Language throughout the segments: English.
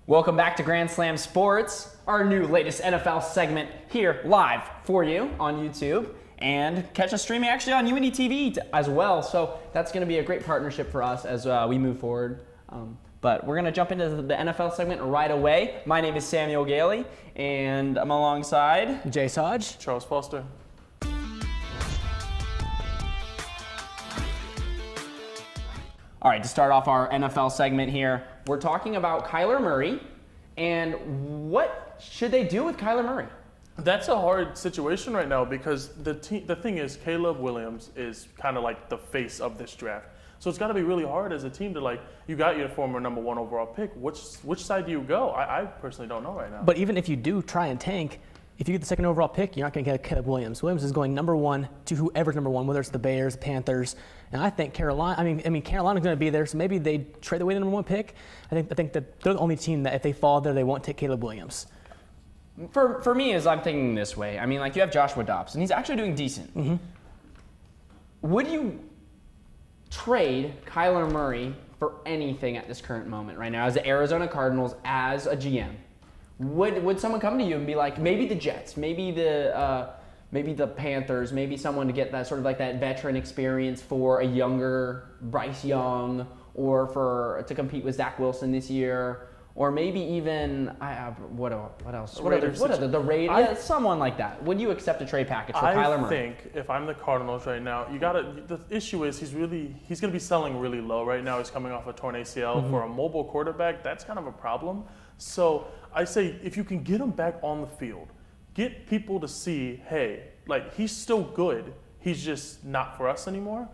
Welcome back to Grand Slam Sports, our new latest NFL segment here live for you on YouTube. And catch us streaming actually on UNE TV as well. So that's going to be a great partnership for us as we move forward. But we're going to jump into the NFL segment right away. My name is Samuel Gailey, and I'm alongside Jay Hodge, Charles Foster. All right, to start off our NFL segment here, we're talking about Kyler Murray and what should they do with Kyler Murray? That's a hard situation right now because the thing is, Caleb Williams is kind of like the face of this draft. So it's got to be really hard as a team to you got your former number 1 overall pick. Which side do you go? I personally don't know right now. But even if you do try and tank, if you get the second overall pick, you're not going to get Caleb Williams. Williams is going number 1 to whoever's number 1, whether it's the Bears, Panthers, and I think Carolina. I mean Carolina's going to be there, so maybe they trade away the number 1 pick. I think that they're the only team that if they fall there, they won't take Caleb Williams. For me, is I'm thinking this way. I mean, you have Joshua Dobbs, and he's actually doing decent. Mm-hmm. Would you trade Kyler Murray for anything at this current moment right now as the Arizona Cardinals, as a GM? Would someone come to you and be like, maybe the Jets, maybe the Panthers, maybe someone to get that sort of like that veteran experience for a younger Bryce Young, or to compete with Zach Wilson this year, or maybe even what else? The Raiders? Someone like that. Would you accept a trade package for Kyler Murray? I think if I'm the Cardinals right now, the issue is he's going to be selling really low right now. He's coming off a torn ACL. Mm-hmm. For a mobile quarterback, that's kind of a problem. So I say if you can get him back on the field, get people to see, hey, he's still good. He's just not for us anymore.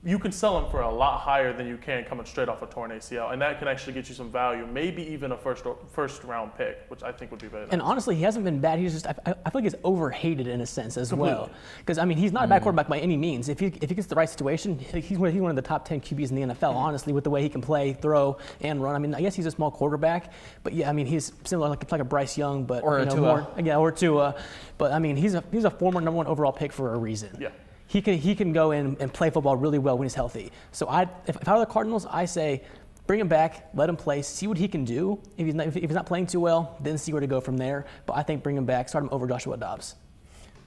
You can sell him for a lot higher than you can coming straight off a torn ACL, and that can actually get you some value, maybe even a first round pick, which I think would be better. And honestly, he hasn't been bad. He's just I feel like he's overhated in a sense as well. Because I mean, he's not a bad quarterback by any means. If he gets the right situation, he's one of the top 10 QBs in the NFL. Honestly, with the way he can play, throw, and run. I mean, I guess he's a small quarterback, but yeah, I mean, he's similar like a Bryce Young, but or Tua. Or Tua. But I mean, he's a former number 1 overall pick for a reason. Yeah. He can go in and play football really well when he's healthy. So if I were the Cardinals, I say bring him back, let him play, see what he can do. If he's not playing too well, then see where to go from there. But I think bring him back, start him over Joshua Dobbs.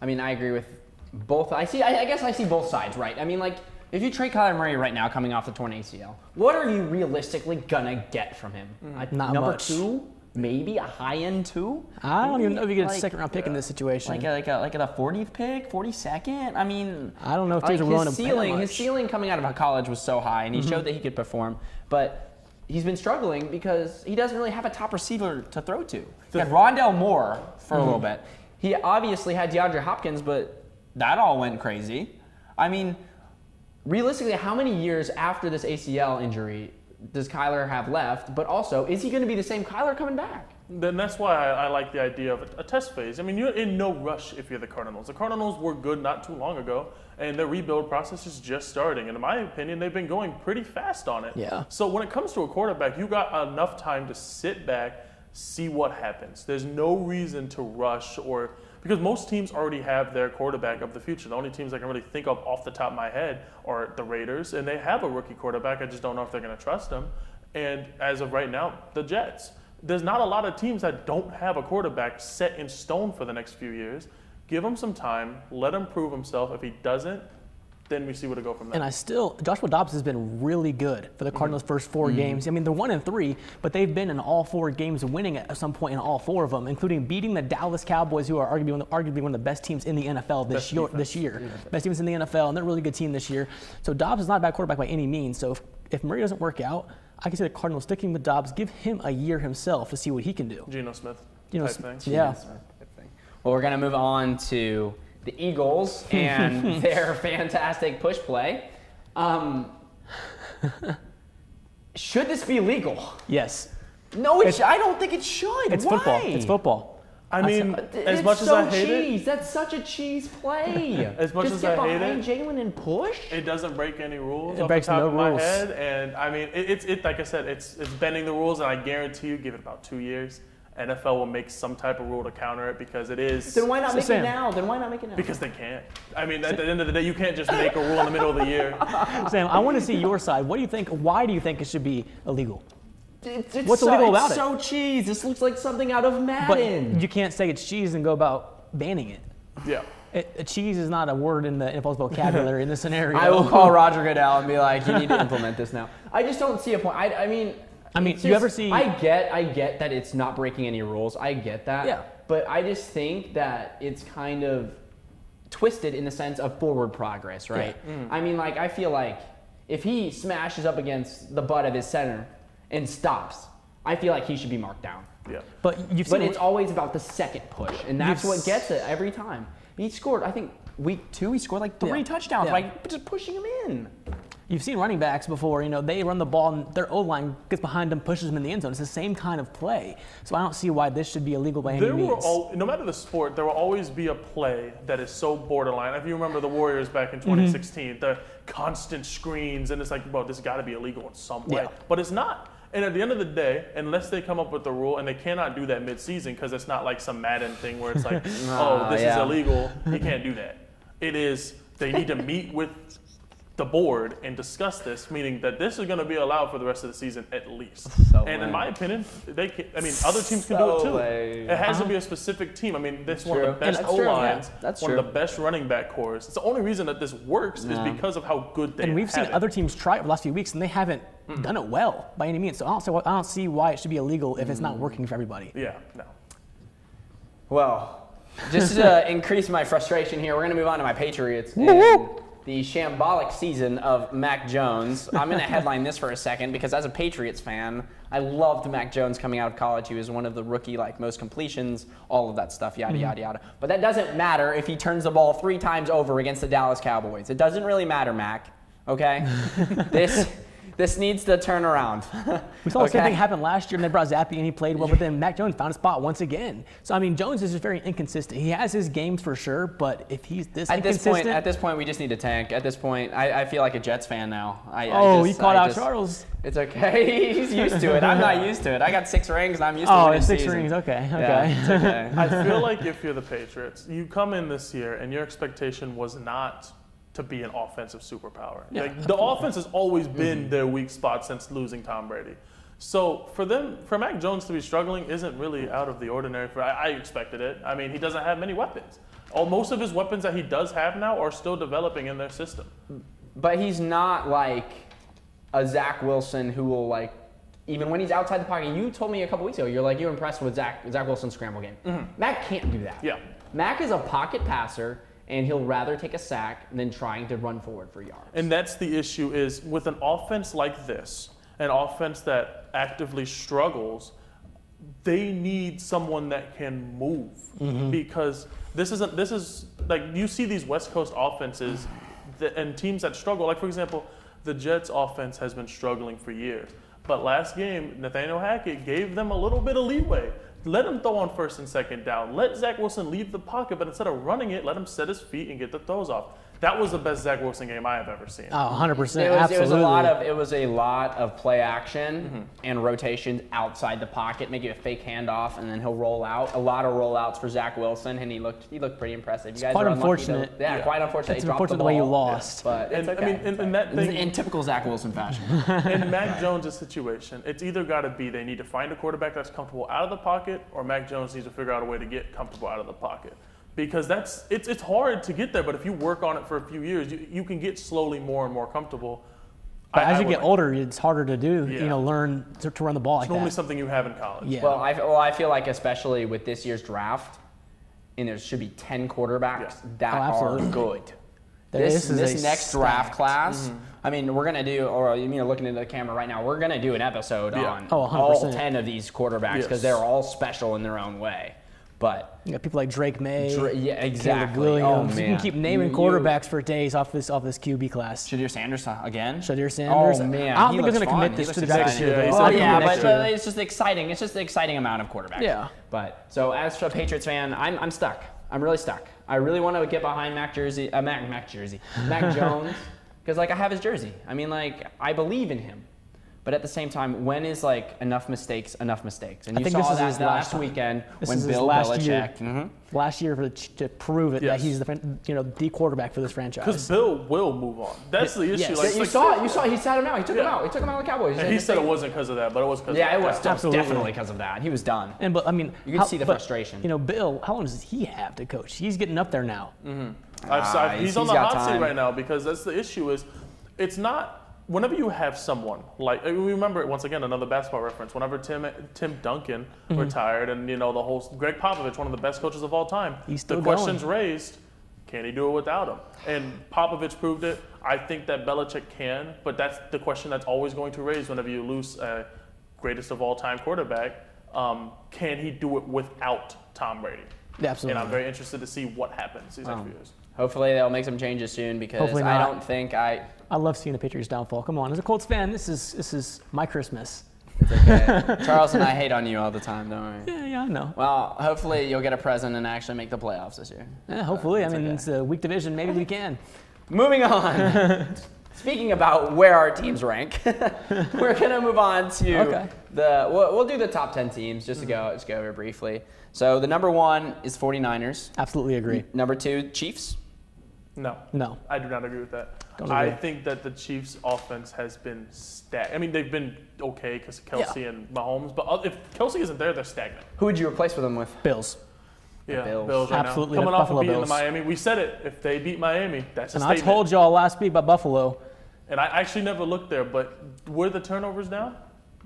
I mean, I agree with both. I guess I see both sides, right? I mean, if you trade Kyler Murray right now coming off the torn ACL, what are you realistically gonna get from him? Not number much. 2? Maybe a high-end 2? I don't even know if you get a second-round pick in this situation. Like a 40th pick, 42nd? I mean, I don't know if teams are willing to pay that much. His ceiling coming out of college was so high, and he showed that he could perform. But he's been struggling because he doesn't really have a top receiver to throw to. He had Rondale Moore for a little bit. He obviously had DeAndre Hopkins, but that all went crazy. I mean, realistically, how many years after this ACL injury does Kyler have left? But also, is he going to be the same Kyler coming back? Then that's why I like the idea of a test phase. I mean, you're in no rush if you're the Cardinals. The Cardinals were good not too long ago, and their rebuild process is just starting. And in my opinion, they've been going pretty fast on it. Yeah. So when it comes to a quarterback, you got enough time to sit back, see what happens. There's no reason to rush because most teams already have their quarterback of the future. The only teams I can really think of off the top of my head are the Raiders, and they have a rookie quarterback. I just don't know if they're going to trust him. And as of right now, the Jets. There's not a lot of teams that don't have a quarterback set in stone for the next few years. Give him some time. Let him prove himself. If he doesn't, then we see where to go from there. And Joshua Dobbs has been really good for the Cardinals' first 4 games. I mean, they're 1-3, but they've been in all 4 games, winning at some point in all 4 of them, including beating the Dallas Cowboys, who are arguably one of the best teams in the NFL this year. Best teams in the NFL, and they're a really good team this year. So Dobbs is not a bad quarterback by any means. So if Murray doesn't work out, I can see the Cardinals sticking with Dobbs, give him a year himself to see what he can do. Geno Smith Geno type thing. Yeah. Well, we're going to move on to the Eagles and their fantastic push play. Should this be legal? Yes. No, I don't think it should. It's Why? football. It's football. I mean, as much as I hate it, that's such a cheese play. As much Just as I get hate behind it, Jalen and push. it doesn't break any rules. It off breaks the top no of my rules. head, and I mean, it's like I said, it's bending the rules, and I guarantee you, give it about 2 years, NFL will make some type of rule to counter it because it is. Then why not make Sam. it now? Because they can't. I mean, at the end of the day, you can't just make a rule in the middle of the year. Sam, I want to see your side. What do you think? Why do you think it should be illegal? What's illegal about it's it? so cheese. This looks like something out of But Madden. you can't say it's cheese and go about banning it. Yeah. Cheese is not a word in the NFL's vocabulary in this scenario. I will call Roger Goodell and be like, you need to implement this now. I just don't see a point. I mean, you ever see? I get that it's not breaking any rules. I get that. Yeah. But I just think that it's kind of twisted in the sense of forward progress, right? Yeah. I mean, like, I feel like if he smashes up against the butt of his center and stops, I feel like he should be marked down. Yeah. But it's always about the second push, and that's what gets it every time. He scored, I think, week 2, he scored like 3 touchdowns, like just pushing him in. You've seen running backs before, they run the ball and their O-line gets behind them, pushes them in the end zone. It's the same kind of play. So I don't see why this should be illegal by any means. No matter the sport, there will always be a play that is so borderline. If you remember the Warriors back in 2016, the constant screens, and it's like, well, this got to be illegal in some way. Yeah. But it's not. And at the end of the day, unless they come up with a rule, and they cannot do that mid-season because it's not like some Madden thing where it's like, oh, this is illegal, you can't do that. It is, they need to meet with the board and discuss this, meaning that this is going to be allowed for the rest of the season at least. In my opinion, other teams can do it too. It has to be a specific team. I mean, this is one of the best O-lines, one of the best running back cores. It's the only reason that this works is because of how good they have it. And we've seen other teams try it the last few weeks, and they haven't done it well by any means. So I don't see why it should be illegal if it's not working for everybody. Yeah, no. Well, just to increase my frustration here, we're going to move on to my Patriots. And the shambolic season of Mac Jones. I'm going to headline this for a second because as a Patriots fan, I loved Mac Jones coming out of college. He was one of the rookie, most completions, all of that stuff, yada, yada, yada. But that doesn't matter if he turns the ball 3 times over against the Dallas Cowboys. It doesn't really matter, Mac, okay? This needs to turn around. We saw the same thing happen last year, and they brought Zappe, and he played well, but then Mac Jones found a spot once again. So, I mean, Jones is just very inconsistent. He has his games for sure, but if he's this inconsistent... At this point, we just need to tank. At this point, I feel like a Jets fan now. You called out Charles. It's okay. He's used to it. I'm not used to it. I got 6 rings, and I'm used to winning it's 6 season. rings. Okay. Yeah, it's okay. I feel like if you're the Patriots, you come in this year, and your expectation was not to be an offensive superpower. Yeah, the offense has always been their weak spot since losing Tom Brady. So for Mac Jones to be struggling isn't really out of the ordinary. I expected it. I mean, he doesn't have many weapons. Most of his weapons that he does have now are still developing in their system. But he's not like a Zach Wilson who will even when he's outside the pocket. You told me a couple weeks ago, you're impressed with Zach Wilson's scramble game. Mac can't do that. Yeah. Mac is a pocket passer, and he'll rather take a sack than trying to run forward for yards. And that's the issue is with an offense like this, an offense that actively struggles, they need someone that can move because this is like you see these West Coast offenses and teams that struggle. Like, for example, the Jets offense has been struggling for years. But last game, Nathaniel Hackett gave them a little bit of leeway. Let him throw on 1st and 2nd down. Let Zach Wilson leave the pocket, but instead of running it, let him set his feet and get the throws off. That was the best Zach Wilson game I have ever seen. Oh, 100%. It was a lot of play action and rotations outside the pocket, making a fake handoff, and then he'll roll out. A lot of rollouts for Zach Wilson, and he looked pretty impressive. You guys quite are unfortunate. Quite unfortunate. It's unfortunate the way you lost. But it's okay. I mean, that thing, in typical Zach Wilson fashion. In Mac Jones' situation, it's either got to be they need to find a quarterback that's comfortable out of the pocket, or Mac Jones needs to figure out a way to get comfortable out of the pocket. Because it's hard to get there, but if you work on it for a few years, you can get slowly more and more comfortable. But as you get older, it's harder to do. Yeah. learn to run the ball like that. It's normally something you have in college. Yeah. Well, I feel like especially with this year's draft, and there should be 10 quarterbacks that are good. This next draft class, I mean, we're going to do, or looking into the camera right now, we're going to do an episode on all 10 of these quarterbacks because they're all special in their own way. But you got people like Drake May, exactly. Williams. You can keep naming quarterbacks for days off this QB class. Shadir Sanders again. Shadir Sanders. Oh man, I don't think they're going to commit this to the next year. But it's just exciting. It's just the exciting amount of quarterbacks. Yeah. But so as a Patriots fan, I'm stuck. I'm really stuck. I really want to get behind Mac Jones, because I have his jersey. I mean, I believe in him. But at the same time, when is like enough mistakes? And I you think saw this is that his last last weekend This when is his Bill last year. Belichick. Mhm. Last year to prove it Yes. that he's the quarterback for this franchise. Because Bill will move on. That's the issue. Yes. Like, You like- saw it. You saw it. He sat him out. He took him Yeah. out. He took him out of the Cowboys. And he said it wasn't because of that, but it was because Yeah, of it was that. still Absolutely. definitely because of that. He was done. But I mean, You can see the frustration. You know, Bill, how long does he have to coach? He's getting up there now. He's on the got hot seat time. right now because that's the issue is it's not whenever you have someone like remember once again another basketball reference whenever Tim Duncan retired and the whole Greg Popovich, one of the best coaches of all time, He's still the going. question's raised, can he do it without him? And Popovich proved it. I think that Belichick can, but that's the question that's always going to raise whenever you lose a greatest of all time quarterback. Can he do it without Tom Brady? Yeah, absolutely. And I'm very interested to see what happens these next few years. Hopefully they'll make some changes soon because Hopefully I not. don't think I love seeing the Patriots downfall. Come on, as a Colts fan, this is my Christmas. it's okay. Charles and I hate on you all the time, don't worry. Yeah, I know. Well, hopefully you'll get a present and actually make the playoffs this year. Yeah, hopefully. I mean, okay. it's a weak division. Maybe we can. Moving on. Speaking about where our teams rank, we're gonna move on to Okay. we'll do the top 10 teams just to go over briefly. So the number 1 is 49ers. Absolutely agree. Number 2, Chiefs. No. I do not agree with that. Don't I agree. think that the Chiefs' offense has been stagnant. I mean, they've been okay because Kelsey and Mahomes, but if Kelsey isn't there, they're stagnant. Who would you replace them with? Bills. Yeah, Bills. right Absolutely, now. Coming the off Buffalo of beating Bills. the Miami, we said it. If they beat Miami, that's a And I statement. told y'all last week about Buffalo. And I actually never looked there, but were the turnovers down?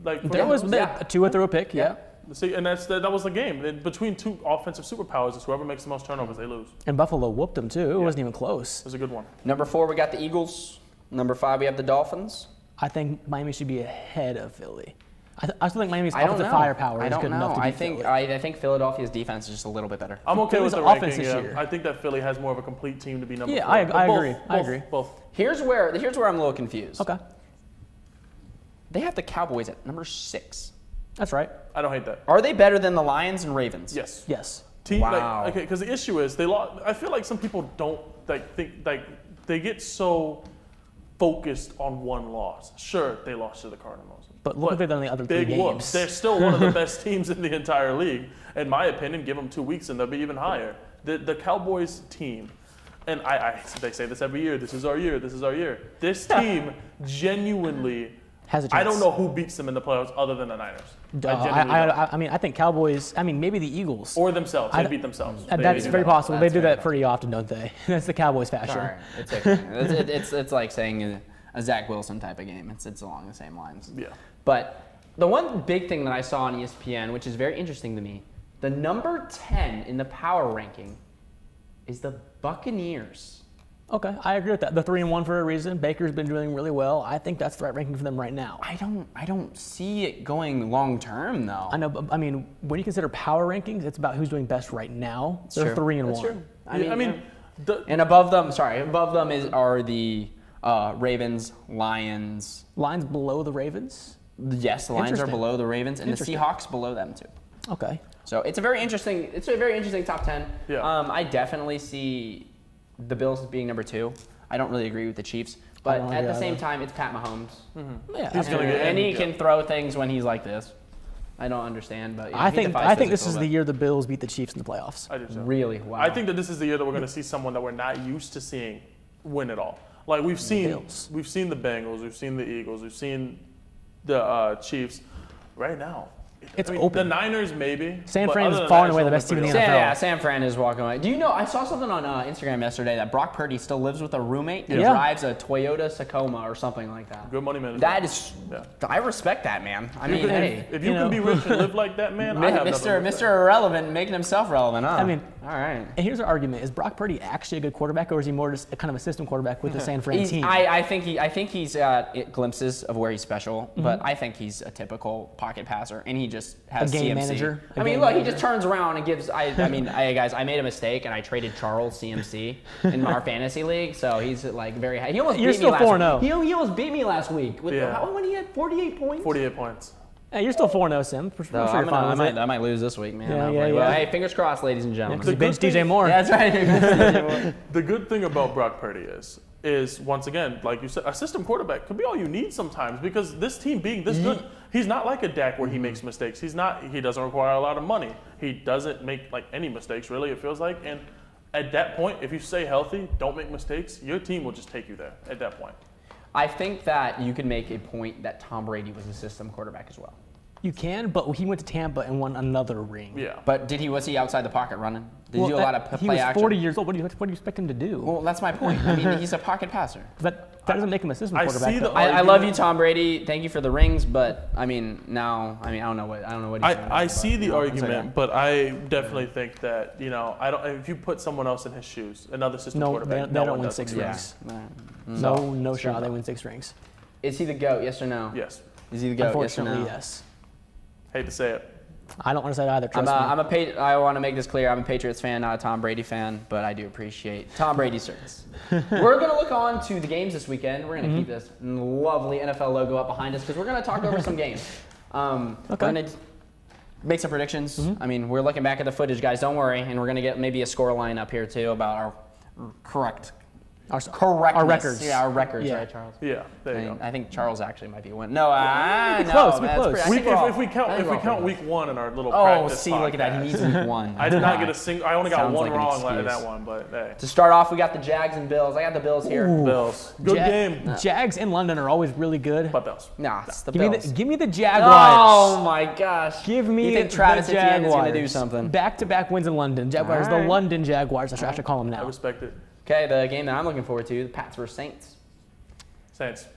Like for There the was Bills? a Tua threw a pick. Yeah. See, and that was the game. And between two offensive superpowers, it's whoever makes the most turnovers, they lose. And Buffalo whooped them too. It wasn't even close. It was a good one. Number 4, we got the Eagles. Number 5, we have the Dolphins. I think Miami should be ahead of Philly. I still think Miami's I don't offensive know. firepower I is don't good know. enough to I beat think Philly. I think Philadelphia's defense is just a little bit better. I'm okay Philly's with the offense ranking. this Yeah. year. I think that Philly has more of a complete team to be number Yeah, 4. I But agree. I agree. Both. Here's where I'm a little confused. Okay, They have the Cowboys at number 6. that's right. I don't hate that. Are they better than the Lions and Ravens? Yes. Yes. Wow. Okay, because the issue is they lost. I feel like some people don't think they get so focused on one loss. Sure, they lost to the Cardinals, But look what they've done in the other 3 big whoops. games. They're still one of the best teams in the entire league, in my opinion. Give them 2 weeks and they'll be even higher. The Cowboys team, and they say this every year. This is our year. This is our year. This team genuinely. Has a chance. I don't know who beats them in the playoffs other than the Niners. I genuinely don't. I mean, I think Cowboys. I mean, maybe the Eagles. Or themselves. They I- beat themselves. That's They- very possible. That's They do very that pretty often, don't they? That's the Cowboys fashion. All right. It's okay. it's like saying a Zach Wilson type of game. It's along the same lines. Yeah. But the one big thing that I saw on ESPN, which is very interesting to me, the number 10 in the power ranking is the Buccaneers. Okay, I agree with that. The 3-1 for a reason. Baker's been doing really well. I think that's the right ranking for them right now. I don't see it going long term though. I know. But, I mean, when you consider power rankings, it's about who's doing best right now. They're 3-1. That's true. I mean, and above them are the Ravens, Lions. Lions below the Ravens. Yes, the Lions are Interesting. below the Ravens, and the Interesting. Seahawks below them too. Okay. So it's a very interesting top 10. Yeah. I definitely see the Bills as being number 2. I don't really agree with the Chiefs, but don't at the agree same either. time, it's Pat Mahomes, Yeah. He's gonna get- and he yeah. can throw things when he's like this. I don't understand, but I he think defies this physical, is but the year the Bills beat the Chiefs in the playoffs. I do so. Really, wow. I think that this is the year that we're going to see someone that we're not used to seeing win it all. Like we've seen Bills. the Bengals, we've seen the Eagles, we've seen the Chiefs. Right now, It's the open. Niners maybe. San but Fran other is than far that, and away the it's best team in the pretty NFL. Yeah, San Fran is walking away. Do you know, I saw something on Instagram yesterday that Brock Purdy still lives with a roommate and Yeah. drives a Toyota Tacoma or something like that. Good money management. That is, Yeah. I respect that, man. I You mean, can- hey. if you you can know. be rich and live like that, man, I have nothing to say. Mr. Irrelevant making himself relevant, huh? I mean, all right. And here's our argument: is Brock Purdy actually a good quarterback, or is he more just a kind of a system quarterback with the San Fran team? I think he's got glimpses of where he's special, but I think he's a typical pocket passer, and he just has A game CMC. manager? A I mean, game look, he manager? just turns around and gives. Guys, I made a mistake, and I traded Charles CMC in our fantasy league, so he's like very high. He almost You're beat still me last 4-0. week. He almost beat me last week. With Yeah. when he had 48 points. 48 points. Hey, you're still 4-0, Sim. I'm sure No, you're fine with it. I might lose this week, man. Yeah, Hopefully. yeah, Well, yeah. hey, fingers crossed, ladies and gentlemen. Because you The good benched DJ thing- Moore. Yeah, that's right. The good thing about Brock Purdy is is, once again, like you said, a system quarterback could be all you need sometimes because this team being this good, he's not like a Dak where he makes mistakes. He doesn't require a lot of money. He doesn't make like any mistakes really, it feels like. And at that point, if you stay healthy, don't make mistakes, your team will just take you there at that point. I think that you could make a point that Tom Brady was a system quarterback as well. You can, but he went to Tampa and won another ring. Yeah. But was he outside the pocket running? Did he do a lot of play He was action? 40 years old. What do you expect him to do? Well, that's my point. I mean, he's a pocket passer. That doesn't make him a system quarterback. see though. I love you, Tom Brady. Thank you for the rings, but I mean, I don't know what he's doing. I see the it's argument, okay. but I definitely think that, if you put someone else in his shoes, another system quarterback, they no don't one win does 6 it. rings. Yeah. No shot. They win 6 rings. Is he the GOAT? Yes or no? Yes. Is he the GOAT? Yes or Unfortunately, no? yes. Hate to say it. I don't want to say it either. Trust me. I want to make this clear. I'm a Patriots fan, not a Tom Brady fan, but I do appreciate Tom Brady's service. We're going to look on to the games this weekend. We're going to keep this lovely NFL logo up behind us because we're going to talk over some games. We're going to make some predictions. I mean, we're looking back at the footage, guys. Don't worry. And we're going to get maybe a score line up here, too, about our correctness. Our records. Yeah, our records, Yeah. right, Charles? Yeah, there you go. I think Charles actually might be winning. No, close, that's close. pretty- I think we're all- If we I think we're all count pretty week 1 in our little close. Oh, practice see, look at that. He podcast. needs week 1. I did not get a single. I only got Sounds one like an wrong in excuse. that one, but hey. To start off, we got the Jags and Bills. I got the Bills here. Bills. Good game. Jags in London are always really good. But Bills. Nah, it's the Give me Bills. give me the Jaguars. Oh my gosh. Give me You think Travis the Etienne Jaguars. is going to do something? Back-to-back wins in London. Jaguars, All right. the London Jaguars. I should call them I now. respect it. Okay, the game that I'm looking forward to, the Pats versus Saints. Saints.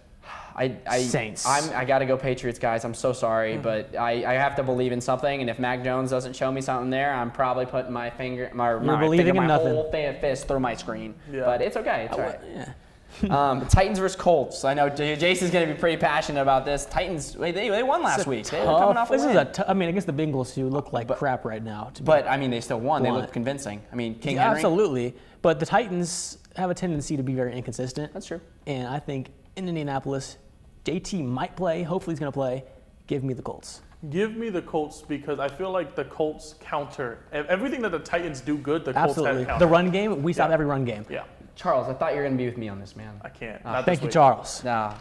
Saints. I got to go Patriots, guys. I'm so sorry, but I have to believe in something. And if Mac Jones doesn't show me something there, I'm probably putting my believing in nothing. whole fist through my screen. Yeah. But it's okay. It's all right. Yeah. Titans versus Colts. I know Jason's going to be pretty passionate about this. Titans, they won last week. They were coming off a This win. is I mean, against the Bengals, who look like crap right now. But, I mean, they still won. They Blunt. looked convincing. I mean, King Yeah, Henry. absolutely. But the Titans have a tendency to be very inconsistent. That's true. And I think in Indianapolis, JT might play. Hopefully he's going to play. Give me the Colts. Give me the Colts because I feel like the Colts counter everything that the Titans do good. The Colts Absolutely. have counter. The run game, we stop Yeah. every run game. Yeah, Charles, I thought you were going to be with me on this, man. I can't. Ah, Not Thank this you, week. Charles. Nah.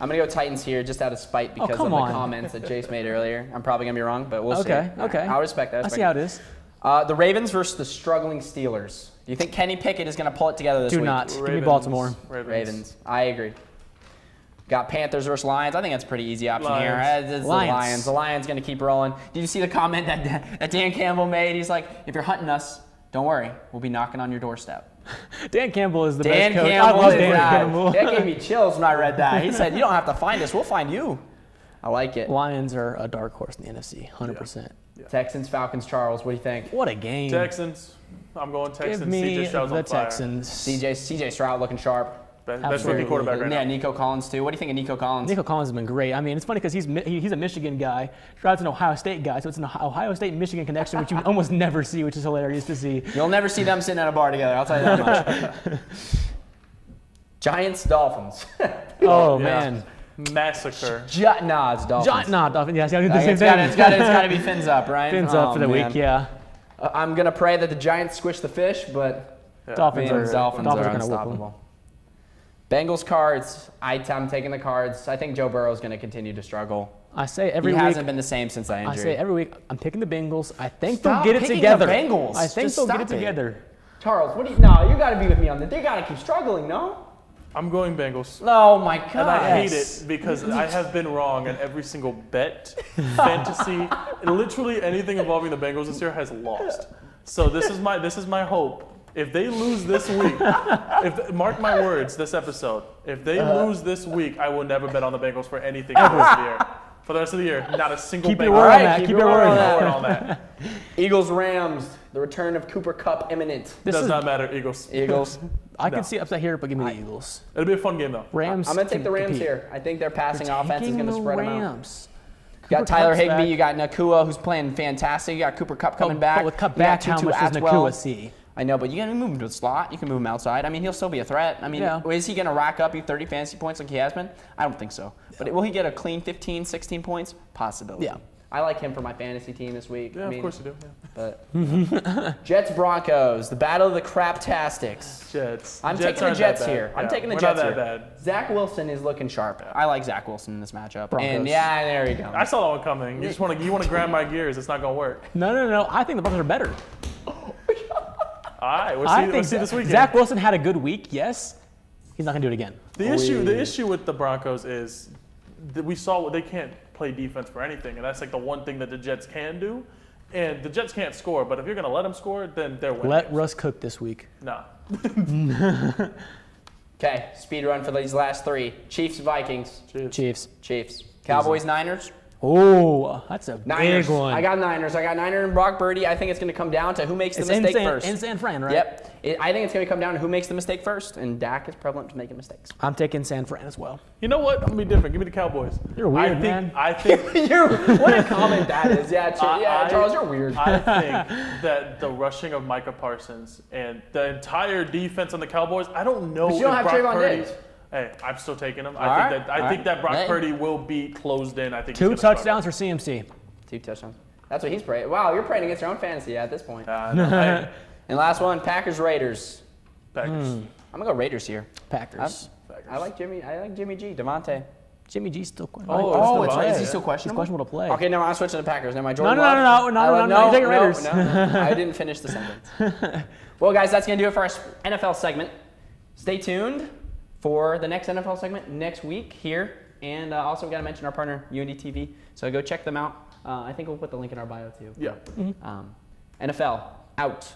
I'm going to go Titans here just out of spite because of come the on. comments that Jace made earlier. I'm probably going to be wrong, but we'll see. Okay, okay. I'll respect that. I see how it is. The Ravens versus the struggling Steelers. Do you think Kenny Pickett is going to pull it together this Do week? not. Give me Ravens. Baltimore. Ravens. I agree. Got Panthers versus Lions. I think that's a pretty easy option here. Lions. It's Lions. The Lions. The Lions going to keep rolling. Did you see the comment that Dan Campbell made? He's like, if you're hunting us, don't worry. We'll be knocking on your doorstep. Dan Campbell is the Dan best coach. Campbell I love is Dan that. Campbell. That gave me chills when I read that. He said, you don't have to find us. We'll find you. I like it. Lions are a dark horse in the NFC, 100%. Texans, Falcons, Charles. What do you think? What a game. Texans. I'm going Texans. Give me CJ Stroud's the on fire. Texans. CJ Stroud looking sharp. Best Absolutely. rookie quarterback right Yeah, now. Nico Collins too. What do you think of Nico Collins? Nico Collins has been great. I mean, it's funny because he's a Michigan guy. Stroud's an Ohio State guy, so it's an Ohio State-Michigan connection, which you almost never see, which is hilarious to see. You'll never see them sitting at a bar together. I'll tell you that much. Giants, Dolphins. Oh, Yeah. man. Massacre. Nah, it's Dolphins. Dolphins. Yeah, I was going to do the same It's thing. got to be fins up, right? Fins up for the man. week, yeah. I'm gonna pray that the Giants squish the fish, but Yeah. Dolphins man, are Dolphins are gonna whoop 'em. unstoppable. Bengals, Cards. I'm taking the Cards. I think Joe Burrow is gonna continue to struggle. I say every He week. hasn't been the same since that I injury. say every week. I'm picking the Bengals. I think Stop they'll get it picking together. the Bengals. I think Just they'll get stop it together. Charles, what do you? No, you got to be with me on this. They got to keep struggling, no? I'm going Bengals. Oh my God! And I hate it because I have been wrong in every single bet, fantasy, literally anything involving the Bengals this year has lost. So this is my hope. If they lose this week, mark my words, this episode. If they lose this week, I will never bet on the Bengals for anything for the rest of the year. For the rest of the year, not a single. Keep your Bengals. word on Alright, that. keep Keep your your word word on on Word that. on that. Eagles, Rams. The return of Cooper Kupp imminent. Does not matter, Eagles. Eagles. I No. can see upset here, but give me the Eagles. It'll be a fun game though. Rams. I'm gonna take can the Rams compete. here. I think their passing offense is Taking gonna the spread them out. Rams. You got Cooper Tyler Kupp's Higbee. back. You got Nakua, who's playing fantastic. You got Cooper Kupp coming back. But with Kupp You got back, how Tutu much does Atwell. Nakua see? I know, but you can move him to the slot. You can move him outside. I mean, he'll still be a threat. I mean, Yeah. is he going to rack up you 30 fantasy points like he has been? I don't think so. But will he get a clean 15, 16 points? Possibility. Yeah. I like him for my fantasy team this week. Yeah, of course you do. Yeah. But Jets Broncos, the battle of the craptastics. Jets. I'm Jets taking the aren't Jets that bad. here. I'm Yeah, taking the we're Jets not here. that bad. Zach Wilson is looking sharp. I like Zach Wilson in this matchup. Broncos. And yeah, there you go. I saw that one coming. You want to grab my gears. It's not gonna work. No. I think the Broncos are better. All right, I we'll see this weekend. Zach Wilson had a good week, yes. He's not going to do it again. The issue with the Broncos is that we saw they can't play defense for anything, and that's like the one thing that the Jets can do. And the Jets can't score, but if you're going to let them score, then they're winning. Let Russ cook this week. Nah. Okay, speed run for these last three. Chiefs, Vikings. Chiefs. Cowboys, Niners. Oh, that's a Niners. big one. I got Niners and Brock Purdy. I think it's going to come down to who makes the mistake first. In San Fran, right? Yep. I think it's going to come down to who makes the mistake first, and Dak is prevalent to making mistakes. I'm taking San Fran as well. You know what? I'm going to be different. Give me the Cowboys. You're weird, man. I think What a comment that is. Yeah, Charles, you're weird. I think that the rushing of Micah Parsons and the entire defense on the Cowboys, I don't know But you don't have Brock Trayvon Purdy. Diggs. Hey, I'm still taking him. All I think right. that Brock Hey. Purdy will be closed in. I think he's 2 gonna start. touchdowns for CMC. 2 touchdowns. That's what he's praying. Wow, you're praying against your own fantasy at this point. No, hey, And last one, Packers, Raiders. Packers. I'm going to go Raiders here. Packers. I like Jimmy G. Devontae. Jimmy G's still questionable. Oh, That's Devontae. right. Is he still He's questionable? questionable to play. Okay, no, I'm switching to Packers. Never mind. No, Jordan no, Love. no, you're taking Raiders. No, I didn't finish the sentence. Well, guys, that's going to do it for our NFL segment. Stay tuned for the next NFL segment next week here. And also, we got to mention our partner, Unity TV. So go check them out. I think we'll put the link in our bio, too. Yeah. NFL, out.